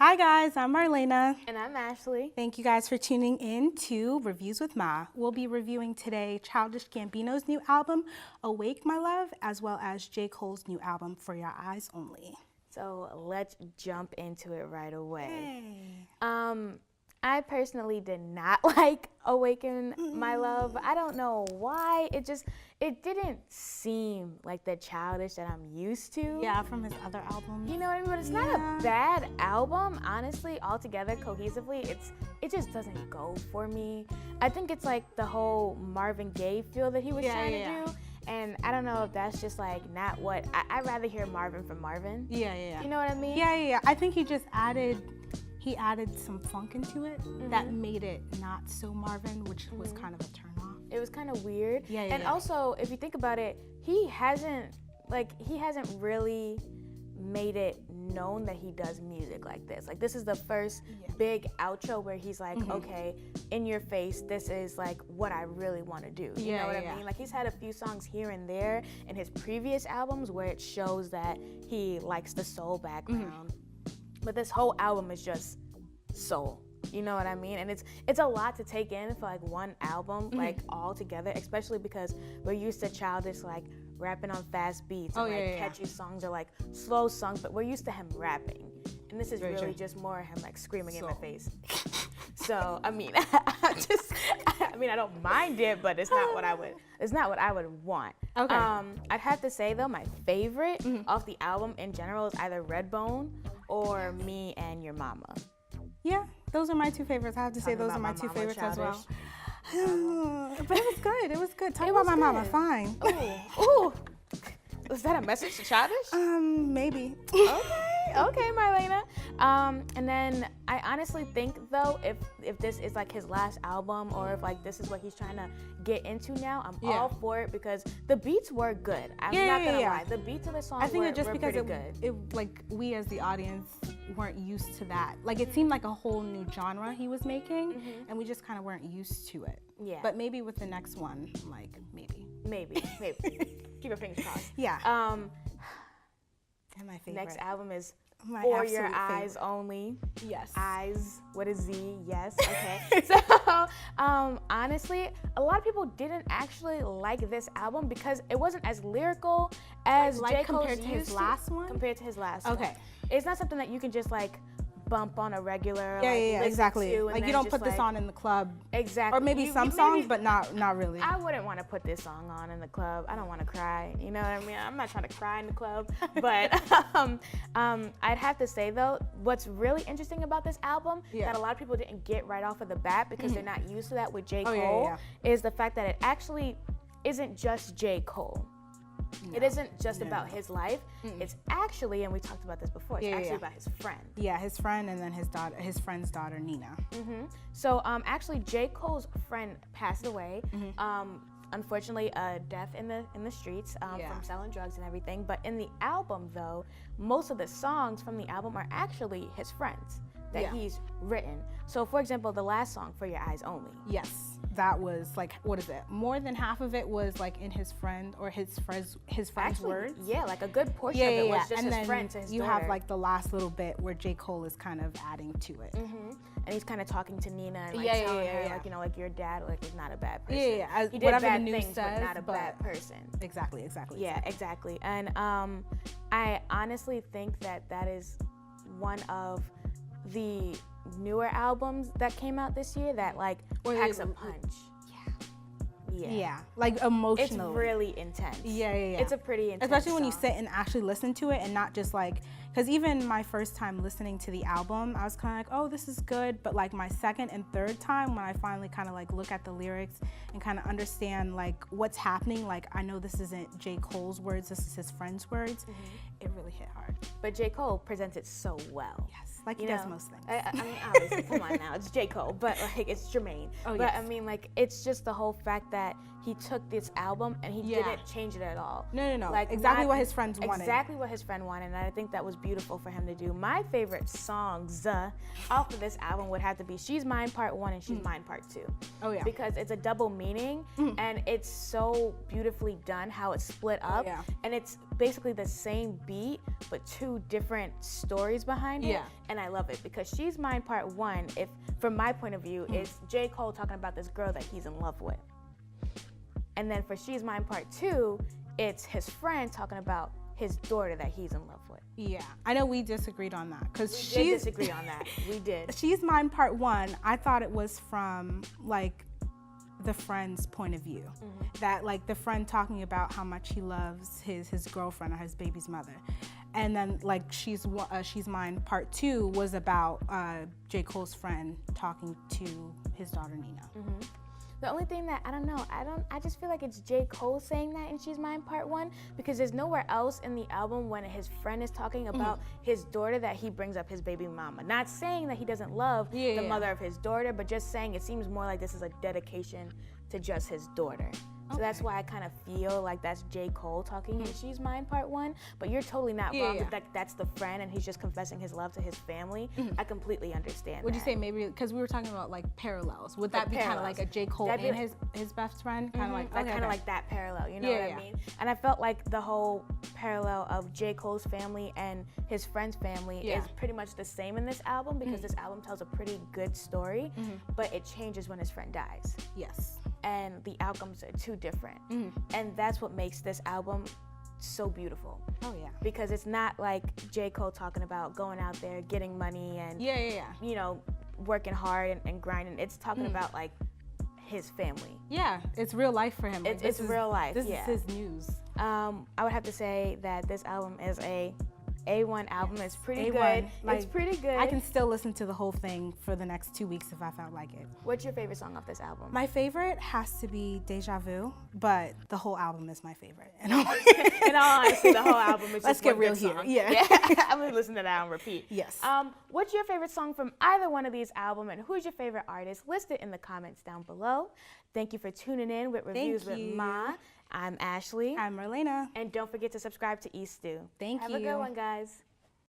Hi guys, I'm Marlena. And I'm Ashley. Thank you guys for tuning in to Reviews with Ma. We'll be reviewing today Childish Gambino's new album, Awake My Love, as well as J.Cole's new album, For Your Eyes Only. So let's jump into it right away. Hey. I personally did not like Awaken My Love. I don't know why. It didn't seem like the Childish that I'm used to. Yeah, from his other albums. You know what I mean? But it's not a bad album, honestly. Altogether, cohesively, it just doesn't go for me. I think it's like the whole Marvin Gaye feel that he was trying to do. And I don't know if that's just like not what I'd rather hear Marvin from Marvin. Yeah. You know what I mean? Yeah. I think he just added some funk into it that made it not so Marvin, which was kind of a turn off. It was kind of weird. Yeah. Also, if you think about it, he hasn't really made it known that he does music like this. Like, this is the first big outro where he's like, okay, in your face, this is like what I really want to do. You know what I mean? Like, he's had a few songs here and there in his previous albums where it shows that he likes the soul background. But this whole album is just soul. You know what I mean? And it's a lot to take in for like one album, like all together, especially because we're used to Childish like rapping on fast beats and catchy songs or like slow songs, but we're used to him rapping. And this is really just more him like screaming in my face. So, I mean, I don't mind it, but it's not what I would want. Okay. I'd have to say though, my favorite off the album in general is either Redbone or Me and Your Mama. Yeah, those are my two favorites. I have to say those are my two favorites as well. But it was good. Talk about my mama, fine. Ooh. Was that a message to Childish? Maybe. Okay, Marlena. And then I honestly think though, if this is like his last album or if like this is what he's trying to get into now, I'm all for it because the beats were good. I'm not gonna lie. The beats of the song were pretty good. It like we as the audience weren't used to that. Like it seemed like a whole new genre he was making, and we just kind of weren't used to it. Yeah. But maybe with the next one, like maybe. Keep your fingers crossed. Yeah. And my favorite. Next album is My For Your absolute Eyes favorite. Only. Yes. Eyes with a Z. Yes. Okay. So honestly, a lot of people didn't actually like this album because it wasn't as lyrical as J. Cole's compared to his last one. Compared to his last one. Okay. It's not something that you can just like bump on a regular. Yeah, exactly. Like you don't put this on in the club. Exactly. Or maybe some songs, but not really. I wouldn't want to put this song on in the club. I don't want to cry. You know what I mean? I'm not trying to cry in the club. But I'd have to say though, what's really interesting about this album that a lot of people didn't get right off of the bat because they're not used to that with J. Cole is the fact that it actually isn't just J. Cole. No, it isn't just about his life. It's actually, and we talked about this before, it's actually about his friend. Yeah, his friend and then his friend's daughter, Nina. So actually, J. Cole's friend passed away. Unfortunately, a death in the streets from selling drugs and everything. But in the album, though, most of the songs from the album are actually his friends that he's written. So, for example, the last song, For Your Eyes Only. Yes, that was like, what is it? More than half of it was like in his friend or his friend's words. Yeah, like a good portion of it was just and his friend to his daughter. You have like the last little bit where J. Cole is kind of adding to it. And he's kind of talking to Nina and like telling her like, you know, like your dad like is not a bad person. Yeah. He did bad things, but not a bad person. Exactly. Yeah, exactly. And I honestly think that is one of the newer albums that came out this year that like packs a punch. Yeah, like emotional. It's really intense. Yeah. It's a pretty intense especially when you song. sit and actually listen to it and not just like, because even my first time listening to the album, I was kind of like, oh, this is good. But like my second and third time, when I finally kind of like look at the lyrics and kind of understand like what's happening, like I know this isn't J. Cole's words, this is his friend's words, it really hit hard. But J. Cole presents it so well. Yes, like he does most things. I mean, obviously, come on now, it's J. Cole, but like it's Jermaine. But I mean, like it's just the whole fact that he took this album and he didn't change it at all. No. Like exactly what his friends wanted. Exactly what his friend wanted, and I think that was beautiful for him to do. My favorite songs off of this album would have to be She's Mine Part 1 and She's Mine Part 2. Oh yeah. Because it's a double meaning and it's so beautifully done how it's split up. And it's basically the same beat but two different stories behind it. and I love it because She's Mine Part 1, if from my point of view, is J. Cole talking about this girl that he's in love with. And then for She's Mine Part 2, it's his friend talking about his daughter that he's in love with. Yeah, I know we disagreed on that because We did disagree on that. We did. She's Mine Part 1, I thought it was from like the friend's point of view. That like the friend talking about how much he loves his girlfriend or his baby's mother. And then like She's Mine Part 2 was about J. Cole's friend talking to his daughter Nina. The only thing that I just feel like it's J. Cole saying that in She's Mine Part 1 because there's nowhere else in the album when his friend is talking about his daughter that he brings up his baby mama. Not saying that he doesn't love the mother of his daughter, but just saying it seems more like this is a dedication to just his daughter. So that's why I kind of feel like that's J. Cole talking in She's Mine Part 1, but you're totally not wrong. That's the friend and he's just confessing his love to his family. I completely understand Would you say maybe, because we were talking about like parallels, would that be kind of like a J. Cole and his best friend? Kind of like kind of like that parallel, you know what I mean? And I felt like the whole parallel of J. Cole's family and his friend's family is pretty much the same in this album because this album tells a pretty good story, but it changes when his friend dies. Yes. And the outcomes are too different. And that's what makes this album so beautiful. Oh yeah. Because it's not like J. Cole talking about going out there, getting money and you know, working hard and grinding. It's talking about like his family. Yeah, it's real life for him. It's real life. This is his news. I would have to say that this album is a A1 album. It's pretty A1. good. Like, it's pretty good. I can still listen to the whole thing for the next 2 weeks if I felt like it. What's your favorite song off this album? My favorite has to be Deja Vu, but the whole album is my favorite. In all honesty, the whole album is Let's just get one real good here. song. Yeah. I'm gonna listen to that on repeat. Yes. What's your favorite song from either one of these albums, and who's your favorite artist? List it in the comments down below. Thank you for tuning in with Reviews with Ma. I'm Ashley. I'm Marlena. And don't forget to subscribe to East Stew. Thank you. Have a good one, guys.